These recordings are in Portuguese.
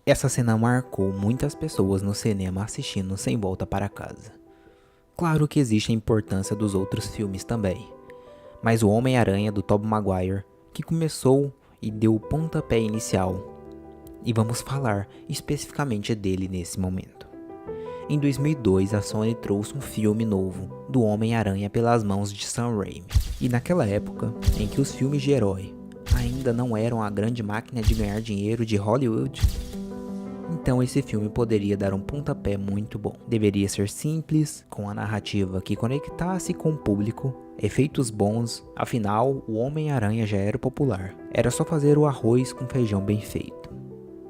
Essa cena marcou muitas pessoas no cinema assistindo Sem Volta para Casa. Claro que existe a importância dos outros filmes também, mas o Homem-Aranha do Tobey Maguire, que começou e deu o pontapé inicial, e vamos falar especificamente dele nesse momento. Em 2002, a Sony trouxe um filme novo do Homem-Aranha pelas mãos de Sam Raimi, e naquela época em que os filmes de herói ainda não eram a grande máquina de ganhar dinheiro de Hollywood, então esse filme poderia dar um pontapé muito bom. Deveria ser simples, com a narrativa que conectasse com o público, efeitos bons, afinal o Homem-Aranha já era popular. Era só fazer o arroz com feijão bem feito.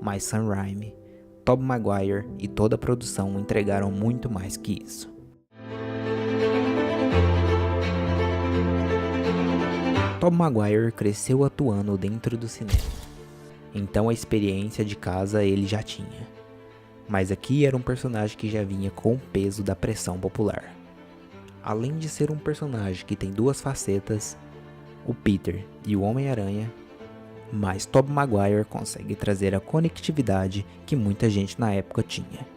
Mas Sam Raimi, Tobey Maguire e toda a produção entregaram muito mais que isso. Tobey Maguire cresceu atuando dentro do cinema. Então a experiência de casa ele já tinha. Mas aqui era um personagem que já vinha com o peso da pressão popular. Além de ser um personagem que tem duas facetas, o Peter e o Homem-Aranha, mas Tobey Maguire consegue trazer a conectividade que muita gente na época tinha.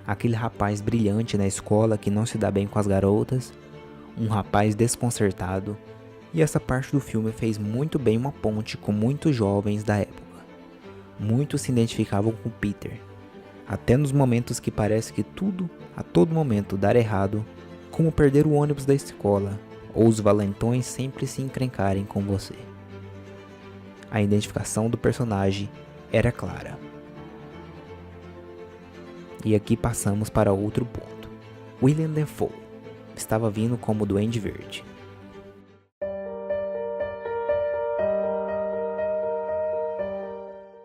Aquele rapaz brilhante na escola que não se dá bem com as garotas, um rapaz desconcertado, e essa parte do filme fez muito bem uma ponte com muitos jovens da época. Muitos se identificavam com Peter, até nos momentos que parece que tudo, a todo momento, dar errado, como perder o ônibus da escola, ou os valentões sempre se encrencarem com você. A identificação do personagem era clara. E aqui passamos para outro ponto. Willem Dafoe estava vindo como Duende Verde.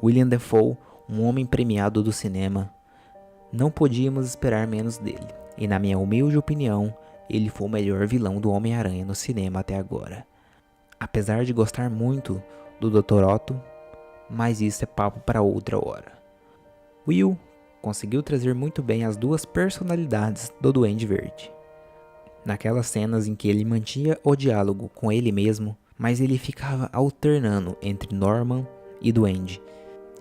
Willem Dafoe, um homem premiado do cinema, não podíamos esperar menos dele, e na minha humilde opinião, ele foi o melhor vilão do Homem-Aranha no cinema até agora. Apesar de gostar muito do Dr. Otto, mas isso é papo para outra hora. Will conseguiu trazer muito bem as duas personalidades do Duende Verde. Naquelas cenas em que ele mantinha o diálogo com ele mesmo, mas ele ficava alternando entre Norman e Duende,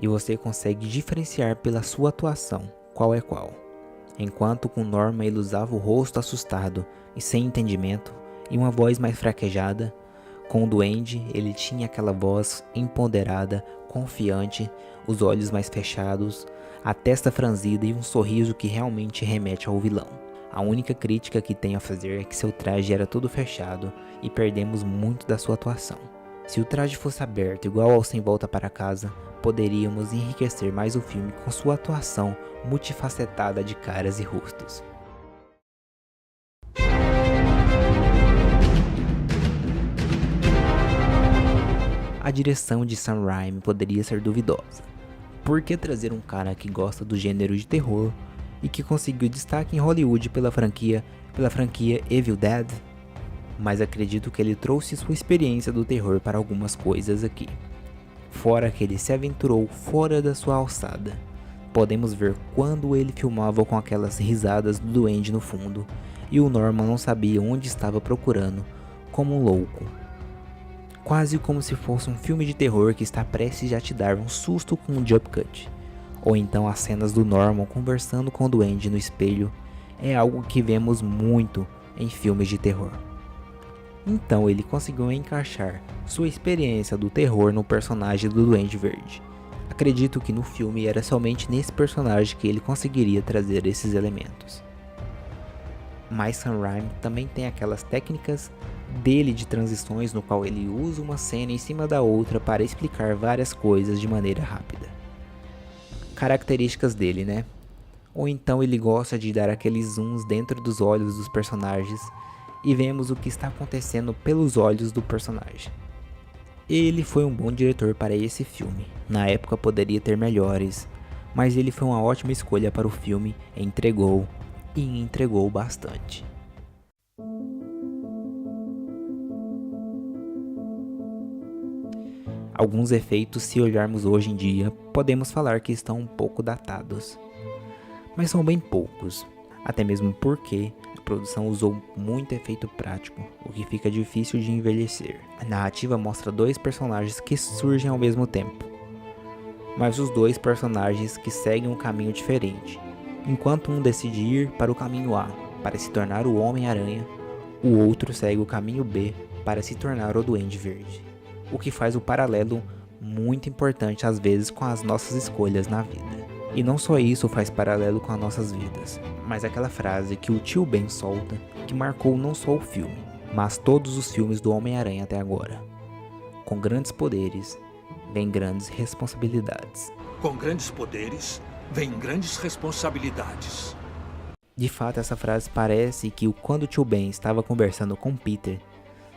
e você consegue diferenciar pela sua atuação qual é qual. Enquanto com Norman ele usava o rosto assustado e sem entendimento e uma voz mais fraquejada, com o Duende ele tinha aquela voz empoderada, confiante, os olhos mais fechados, a testa franzida e um sorriso que realmente remete ao vilão. A única crítica que tenho a fazer é que seu traje era todo fechado e perdemos muito da sua atuação. Se o traje fosse aberto igual ao Sem Volta para Casa, poderíamos enriquecer mais o filme com sua atuação multifacetada de caras e rostos. A direção de Sam Raimi poderia ser duvidosa. Por que trazer um cara que gosta do gênero de terror e que conseguiu destaque em Hollywood pela franquia Evil Dead? Mas acredito que ele trouxe sua experiência do terror para algumas coisas aqui. Fora que ele se aventurou fora da sua alçada. Podemos ver quando ele filmava com aquelas risadas do duende no fundo e o Norman não sabia onde estava procurando, como um louco. Quase como se fosse um filme de terror que está prestes a te dar um susto com um jump cut. Ou então as cenas do Norman conversando com o duende no espelho é algo que vemos muito em filmes de terror. Então ele conseguiu encaixar sua experiência do terror no personagem do Duende Verde. Acredito que no filme era somente nesse personagem que ele conseguiria trazer esses elementos. Mas Sam Raimi também tem aquelas técnicas dele de transições no qual ele usa uma cena em cima da outra para explicar várias coisas de maneira rápida. Características dele, né? Ou então ele gosta de dar aqueles zooms dentro dos olhos dos personagens e vemos o que está acontecendo pelos olhos do personagem. Ele foi um bom diretor para esse filme. Na época poderia ter melhores, mas ele foi uma ótima escolha para o filme, entregou bastante. Alguns efeitos, se olharmos hoje em dia, podemos falar que estão um pouco datados, mas são bem poucos. até mesmo porque a produção usou muito efeito prático, o que fica difícil de envelhecer. A narrativa mostra dois personagens que surgem ao mesmo tempo, mas os dois personagens que seguem um caminho diferente. Enquanto um decide ir para o caminho A, para se tornar o Homem-Aranha, o outro segue o caminho B, para se tornar o Duende Verde. O que faz o paralelo muito importante às vezes com as nossas escolhas na vida. E não só isso faz paralelo com as nossas vidas, mas aquela frase que o tio Ben solta, que marcou não só o filme, mas todos os filmes do Homem-Aranha até agora. Com grandes poderes, vem grandes responsabilidades. Com grandes poderes, vem grandes responsabilidades. De fato, essa frase parece que quando o tio Ben estava conversando com Peter,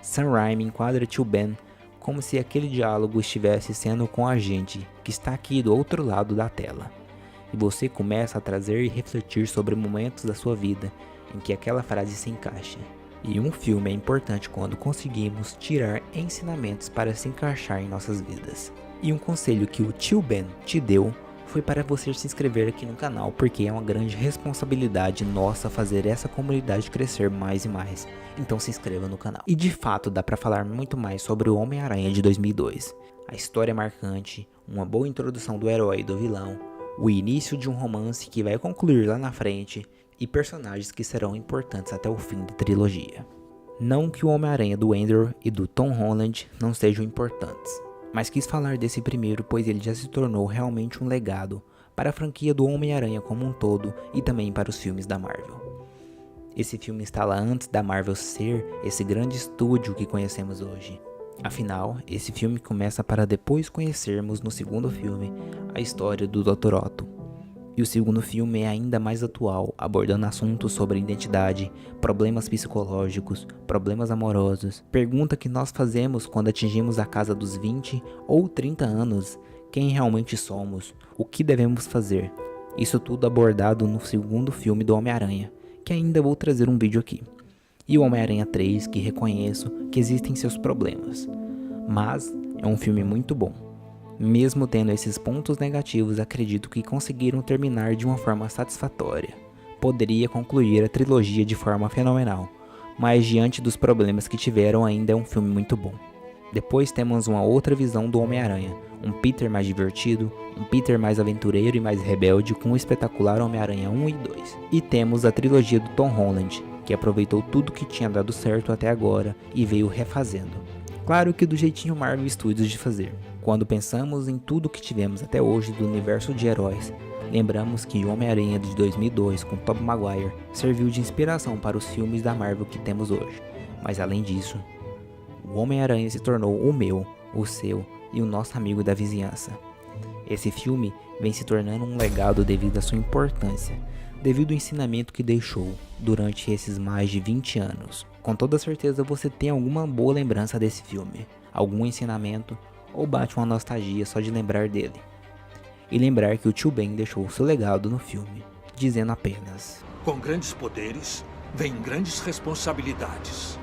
Sam Raimi enquadra tio Ben como se aquele diálogo estivesse sendo com a gente que está aqui do outro lado da tela. E você começa a trazer e refletir sobre momentos da sua vida em que aquela frase se encaixa. E um filme é importante quando conseguimos tirar ensinamentos para se encaixar em nossas vidas. E um conselho que o tio Ben te deu foi para você se inscrever aqui no canal, porque é uma grande responsabilidade nossa fazer essa comunidade crescer mais e mais. Então se inscreva no canal. E de fato dá para falar muito mais sobre o Homem-Aranha de 2002. A história é marcante, uma boa introdução do herói e do vilão, o início de um romance que vai concluir lá na frente e personagens que serão importantes até o fim da trilogia. Não que o Homem-Aranha do Andrew e do Tom Holland não sejam importantes, mas quis falar desse primeiro pois ele já se tornou realmente um legado para a franquia do Homem-Aranha como um todo e também para os filmes da Marvel. Esse filme está lá antes da Marvel ser esse grande estúdio que conhecemos hoje. Afinal, esse filme começa para depois conhecermos no segundo filme a história do Dr. Otto. E o segundo filme é ainda mais atual, abordando assuntos sobre identidade, problemas psicológicos, problemas amorosos, pergunta que nós fazemos quando atingimos a casa dos 20 ou 30 anos, quem realmente somos, o que devemos fazer. Isso tudo abordado no segundo filme do Homem-Aranha, que ainda vou trazer um vídeo aqui. E o Homem-Aranha 3, que reconheço que existem seus problemas, mas é um filme muito bom. Mesmo tendo esses pontos negativos, acredito que conseguiram terminar de uma forma satisfatória. Poderia concluir a trilogia de forma fenomenal, mas diante dos problemas que tiveram ainda é um filme muito bom. Depois temos uma outra visão do Homem-Aranha, um Peter mais divertido, um Peter mais aventureiro e mais rebelde com o espetacular Homem-Aranha 1 e 2. E temos a trilogia do Tom Holland, que aproveitou tudo que tinha dado certo até agora e veio refazendo. Claro que do jeitinho Marvel Studios de fazer. Quando pensamos em tudo que tivemos até hoje do universo de heróis, lembramos que o Homem-Aranha de 2002 com Tobey Maguire serviu de inspiração para os filmes da Marvel que temos hoje. Mas além disso, o Homem-Aranha se tornou o meu, o seu e o nosso amigo da vizinhança. Esse filme vem se tornando um legado devido à sua importância, devido ao ensinamento que deixou durante esses mais de 20 anos. Com toda certeza você tem alguma boa lembrança desse filme, algum ensinamento ou bate uma nostalgia só de lembrar dele. E lembrar que o tio Ben deixou seu legado no filme, dizendo apenas: com grandes poderes, vem grandes responsabilidades.